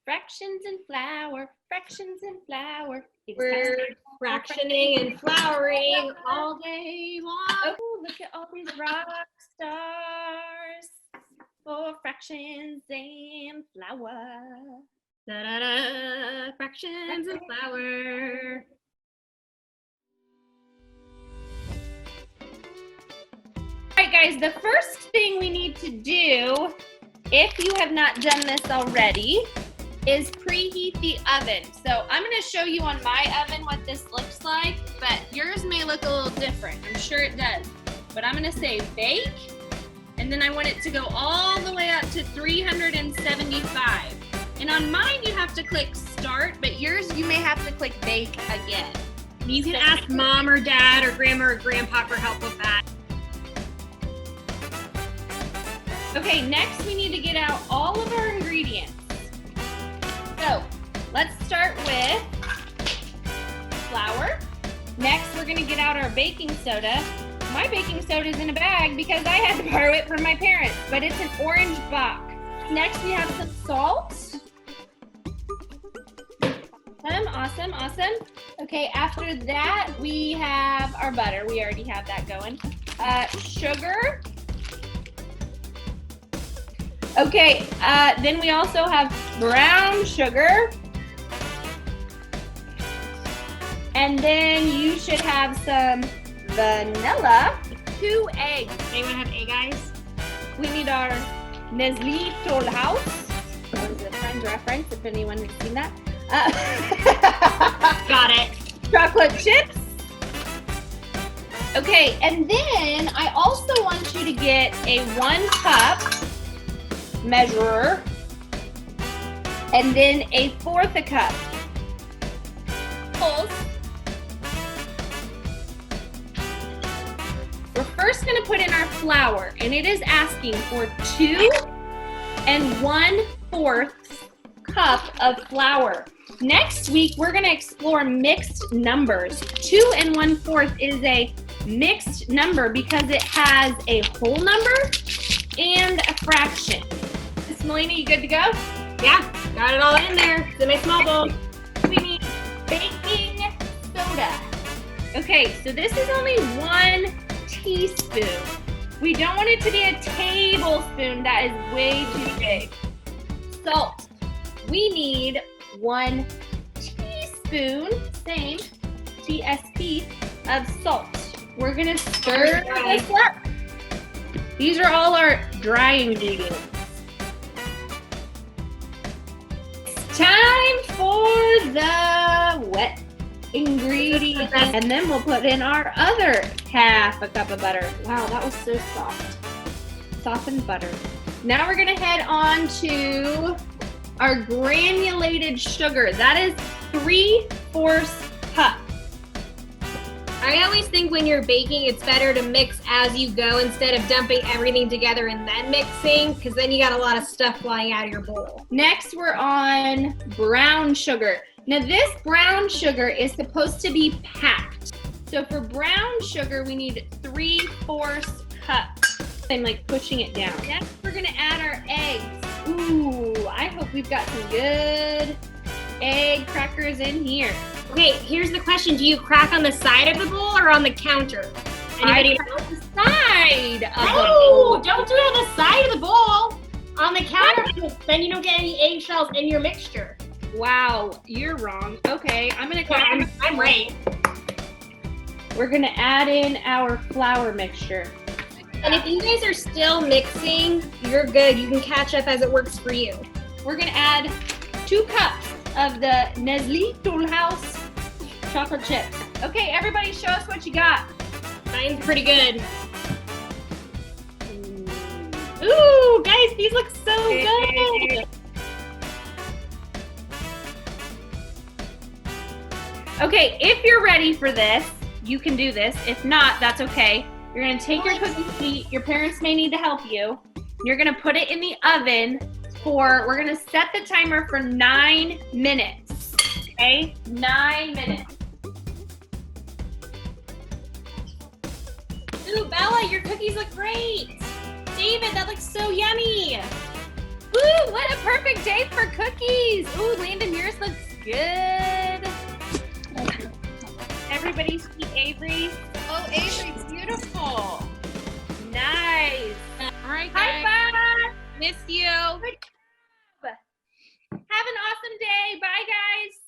Fractions and flour, fractions and flour. We're fractioning and flouring all day long. Oh, look at all these rock stars for fractions and flour. Da-da-da, fractions and flour. All right, guys, the first thing we need to do, if you have not done this already, is preheat the oven. So I'm gonna show you on my oven what this looks like, but yours may look a little different. I'm sure it does. But I'm gonna say bake, and then I want it to go all the way up to 375. And on mine, you have to click start, but yours, you may have to click bake again. You can ask mom or dad or grandma or grandpa for help with that. Okay, next we need to get out all of our ingredients. So let's start with flour. Next, we're gonna get out our baking soda. My baking soda is in a bag because I had to borrow it from my parents, but it's an orange box. Next, we have some salt. Awesome. Okay, after that, we have our butter. We already have that going. Sugar. Okay, then we also have brown sugar. And then you should have some vanilla. 2 eggs. Anyone have egg eyes? We need our Nestle Toll House. That was a Friends reference, if anyone has seen that. Got it. Chocolate chips. Okay, and then I also want you to get a 1 cup measurer, and then a 1/4 cup. Pulse. We're first going to put in our flour, and it is asking for 2 1/4 cup of flour. Next week, we're going to explore mixed numbers. 2 1/4 is a mixed number because it has a whole number and a fraction. Miss Melina, you good to go? Yeah, got it all in there. It's in my small bowl. We need baking soda. Okay, so this is only 1 teaspoon. We don't want it to be a tablespoon. That is way too big. Salt. We need 1 teaspoon, same, TSP, of salt. We're gonna stir this up. These are all our dry ingredients. It's time for the wet ingredients. And then we'll put in our other 1/2 cup of butter. Wow, that was so soft. Softened butter. Now we're gonna head on to our granulated sugar. That is 3/4 cup. I always think when you're baking, it's better to mix as you go instead of dumping everything together and then mixing, because then you got a lot of stuff flying out of your bowl. Next, we're on brown sugar. Now, this brown sugar is supposed to be packed. So for brown sugar, we need 3/4 cups. I'm like pushing it down. Next, we're gonna add our eggs. Ooh, I hope we've got some good egg crackers in here. Okay, here's the question. Do you crack on the side of the bowl or on the counter? Anybody I crack the side of the No, bowl. don't do it on the side of the bowl. On the counter, because then you don't get any eggshells in your mixture. Wow, you're wrong. Okay, I'm gonna crack them. I'm right. We're gonna add in our flour mixture. And if you guys are still mixing, you're good. You can catch up as it works for you. We're gonna add 2 cups of the Nestle Toll House chocolate chips. Okay, everybody show us what you got. Mine's pretty good. Ooh, guys, these look so good. Okay, if you're ready for this, you can do this. If not, that's okay. You're gonna take your cookie sheet. Your parents may need to help you. You're gonna put it in the oven we're gonna set the timer for 9 minutes, okay? 9 minutes. Ooh, Bella, your cookies look great. David, that looks so yummy. Woo, what a perfect day for cookies. Nice. Ooh, Landon, yours looks good. Everybody see Avery? Oh, Avery, beautiful. Nice. All right, High guys. five. Miss you. Good job. Have an awesome day. Bye, guys.